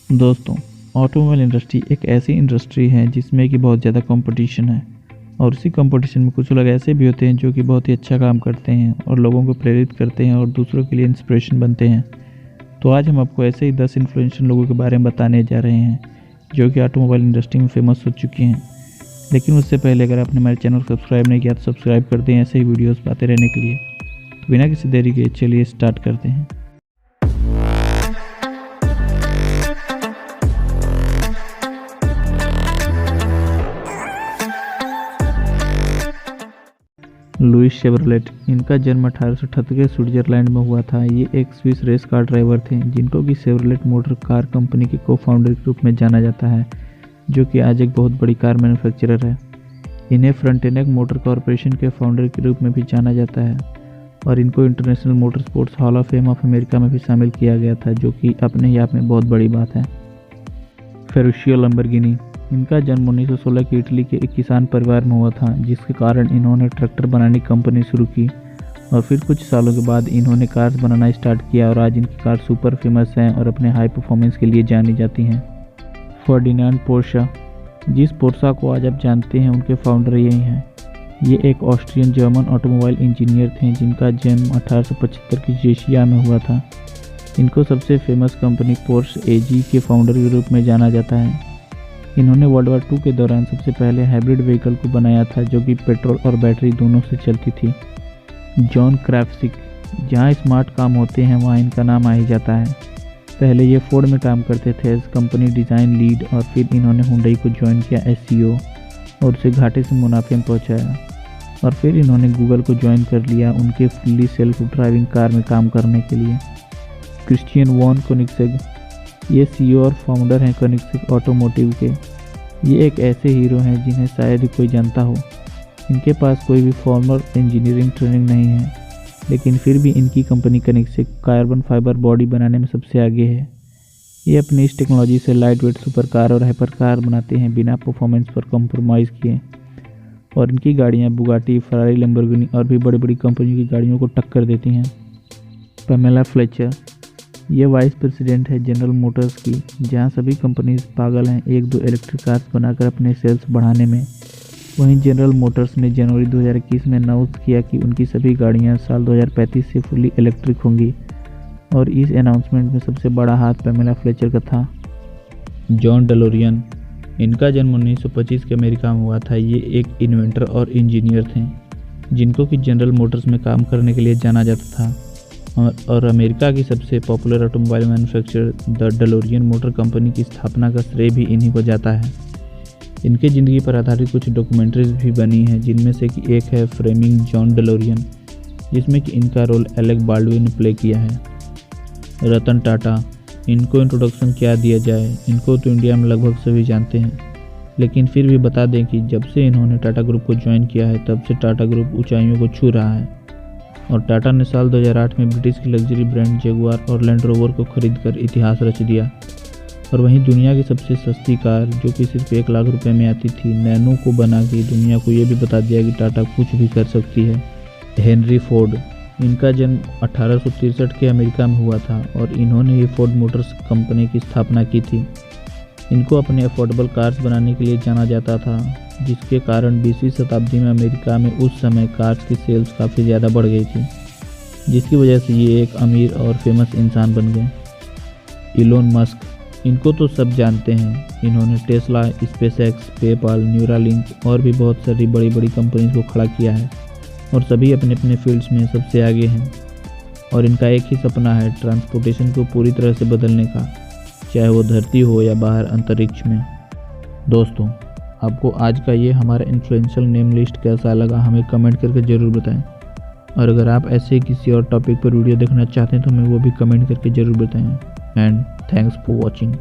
दोस्तों, automobile industry एक ऐसी इंडस्ट्री है जिसमें कि बहुत ज़्यादा कंपटीशन है और उसी कंपटीशन में कुछ लोग ऐसे भी होते हैं जो कि बहुत ही अच्छा काम करते हैं और लोगों को प्रेरित करते हैं और दूसरों के लिए इंस्पिरेशन बनते हैं। तो आज हम आपको ऐसे ही 10 इन्फ्लुएंशियल लोगों के बारे में बताने जा रहे हैं जो कि ऑटोमोबाइल इंडस्ट्री में फेमस हो चुके हैं। लेकिन उससे पहले अगर आपने हमारे चैनल को सब्सक्राइब नहीं किया तो सब्सक्राइब कर दें ऐसे ही वीडियोज़ पाते रहने के लिए। तो बिना किसी देरी के चलिए स्टार्ट करते हैं। लुइस शेवरलेट, इनका जन्म 1878 के स्विट्जरलैंड में हुआ था। ये एक स्विस रेस कार ड्राइवर थे जिनको कि शेवरलेट मोटर कार कंपनी के को-फाउंडर के रूप में जाना जाता है, जो कि आज एक बहुत बड़ी कार मैन्युफैक्चरर है। इन्हें फ्रंटेनेक मोटर कॉरपोरेशन के फाउंडर के रूप में भी जाना जाता है और इनको international motor sports hall of fame of America में भी शामिल किया गया था, जो कि अपने ही आप में बहुत बड़ी बात है। फेरुशियो लैम्बोर्गिनी, इनका जन्म 1916 के इटली के एक किसान परिवार में हुआ था, जिसके कारण इन्होंने ट्रैक्टर बनाने की कंपनी शुरू की और फिर कुछ सालों के बाद इन्होंने कार्स बनाना स्टार्ट किया और आज इनकी कार सुपर फेमस हैं और अपने हाई परफॉर्मेंस के लिए जानी जाती हैं। फर्डिनांड पोर्शा, जिस पोर्शा को आज आप जानते हैं उनके फाउंडर यही हैं। ये एक ऑस्ट्रियन जर्मन ऑटोमोबाइल इंजीनियर थे जिनका जन्म 1875 की जेशिया में हुआ था। इनको सबसे फेमस कंपनी पोर्श एजी के फाउंडर के रूप में जाना जाता है। इन्होंने वर्ल्ड वॉर 2 के दौरान सबसे पहले हाइब्रिड व्हीकल को बनाया था जो कि पेट्रोल और बैटरी दोनों से चलती थी। जॉन क्राफ्टसिक, जहाँ स्मार्ट काम होते हैं वहाँ इनका नाम आ ही जाता है। पहले ये फोर्ड में काम करते थे एज कंपनी डिज़ाइन लीड और फिर इन्होंने हुंडई को ज्वाइन किया एज CEO और उसे घाटे से मुनाफे में पहुँचाया और फिर इन्होंने गूगल को ज्वाइन कर लिया उनके फुल्ली सेल्फ ड्राइविंग कार में काम करने के लिए। क्रिश्चियन वॉन कोनिग्सेग, ये CEO और फाउंडर हैं कोनिग्सेग ऑटोमोटिव के। ये एक ऐसे हीरो हैं जिन्हें शायद ही कोई जानता हो। इनके पास कोई भी फॉर्मल इंजीनियरिंग ट्रेनिंग नहीं है, लेकिन फिर भी इनकी कंपनी कोनिग्सेग कार्बन फाइबर बॉडी बनाने में सबसे आगे है। ये अपनी इस टेक्नोलॉजी से लाइट वेट सुपर कार और हाइपर कार बनाते हैं बिना परफॉर्मेंस पर कॉम्प्रोमाइज़ किए और इनकी गाड़ियाँ बुगाटी, फरारी, लैम्बोर्गिनी और भी बड़ी बड़ी कंपनियों की गाड़ियों को टक्कर देती हैं। पैमेला फ्लेचर, ये वाइस प्रेसिडेंट है जनरल मोटर्स की, जहां सभी कंपनीज पागल हैं एक दो इलेक्ट्रिक कार्स बनाकर अपने सेल्स बढ़ाने में। वहीं जनरल मोटर्स ने जनवरी 2021 में अनाउंस किया कि उनकी सभी गाड़ियां साल 2035 से फुली इलेक्ट्रिक होंगी और इस अनाउंसमेंट में सबसे बड़ा हाथ पैमेला फ्लेचर का था। जॉन डेलोरियन, इनका जन्म 1925 के अमेरिका में हुआ था। ये एक इन्वेंटर और इंजीनियर थे जिनको कि जनरल मोटर्स में काम करने के लिए जाना जाता था और अमेरिका की सबसे popular automobile manufacturer the DeLorean motor company की स्थापना का श्रेय भी इन्हीं को जाता है। इनके ज़िंदगी पर आधारित कुछ डॉक्यूमेंट्रीज भी बनी हैं, जिनमें से कि एक है फ्रेमिंग जॉन डेलोरियन, जिसमें कि इनका रोल एलेक बाल्डविन ने प्ले किया है। रतन टाटा, इनको इंट्रोडक्शन क्या दिया जाए, इनको तो इंडिया में लगभग सभी जानते हैं, लेकिन फिर भी बता दें कि जब से इन्होंने टाटा ग्रुप को ज्वाइन किया है तब से टाटा ग्रुप ऊंचाइयों को छू रहा है और टाटा ने साल 2008 में ब्रिटिश की लग्जरी ब्रांड जगुआर और लैंड रोवर को खरीदकर इतिहास रच दिया। और वहीं दुनिया की सबसे सस्ती कार जो कि सिर्फ 1 लाख रुपए में आती थी, नैनो को बना के दुनिया को ये भी बता दिया कि टाटा कुछ भी कर सकती है। हेनरी फोर्ड, इनका जन्म 1863 के अमेरिका में हुआ था और इन्होंने ही फोर्ड मोटर्स कंपनी की स्थापना की थी। इनको अपने अफोर्डेबल कार्स बनाने के लिए जाना जाता था, जिसके कारण 20वीं शताब्दी में अमेरिका में उस समय कार्स की सेल्स काफ़ी ज़्यादा बढ़ गई थी, जिसकी वजह से ये एक अमीर और फेमस इंसान बन गए। इलोन मस्क, इनको तो सब जानते हैं। इन्होंने टेस्ला, स्पेसएक्स, पेपाल, न्यूरालिंक और भी बहुत सारी बड़ी बड़ी कंपनीज को खड़ा किया है और सभी अपने अपने फील्ड्स में सबसे आगे हैं और इनका एक ही सपना है ट्रांसपोर्टेशन को पूरी तरह से बदलने का, चाहे वो धरती हो या बाहर अंतरिक्ष में। दोस्तों, आपको आज का ये हमारा इन्फ्लुएंशियल नेम लिस्ट कैसा लगा हमें कमेंट करके ज़रूर बताएं और अगर आप ऐसे किसी और टॉपिक पर वीडियो देखना चाहते हैं तो हमें वो भी कमेंट करके ज़रूर बताएं। And thanks for watching.